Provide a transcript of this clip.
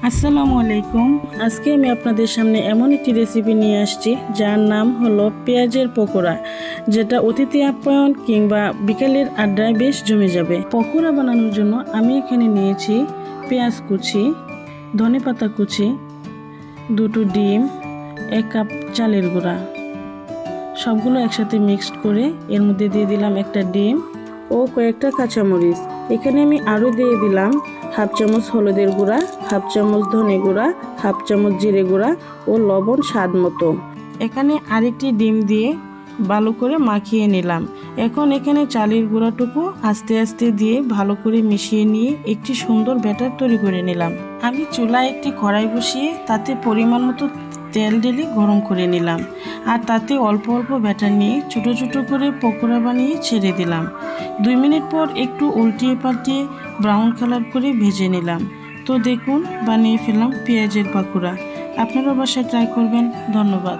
আসসালামু আলাইকুম। আজকে আমি আপনাদের সামনে এমন একটি রেসিপি নিয়ে আসছি যার নাম হলো পেঁয়াজের পকোড়া, যেটা অতিথি আপ্যায়ন কিংবা বিকেলের আড্ডায় বেশ জমে যাবে। পকোড়া বানানোর জন্য আমি এখানে নিয়েছি পেঁয়াজ কুচি, ধনেপাতা কুচি, দুটো ডিম, 1 কাপ চালের গুঁড়া। সবগুলো একসাথে মিক্সড করে এর মধ্যে দিয়ে দিলাম একটা ডিম ও কয়েকটা কাঁচামরিচ। এখানে আমি আরও দিয়ে দিলাম হাফ চামচ হলুদের গুঁড়া, হাফ চামচ ধনে গুঁড়া, হাফ চামচ জিরে গুঁড়া ও লবণ স্বাদ মতো। এখানে আরেকটি ডিম দিয়ে ভালো করে মাখিয়ে নিলাম। এখন এখানে চালের গুঁড়াটুকু আস্তে আস্তে দিয়ে ভালো করে মিশিয়ে নিয়ে একটি সুন্দর ব্যাটার তৈরি করে নিলাম। আমি চুলায় একটি কড়াই বসিয়ে তাতে পরিমাণ মতো তেল ঢেলে গরম করে নিলাম, আর তাতে অল্প অল্প ব্যাটার নিয়ে ছোট ছোট করে পকোড়া বানিয়ে ছেড়ে দিলাম। 2 মিনিট পর একটু উল্টিয়ে পাল্টিয়ে ব্রাউন কালার করে ভেজে নিলাম। তো দেখুন, বানিয়ে ফেললাম পেঁয়াজের পকোড়া। আপনারা বাসায় ট্রাই করবেন। ধন্যবাদ।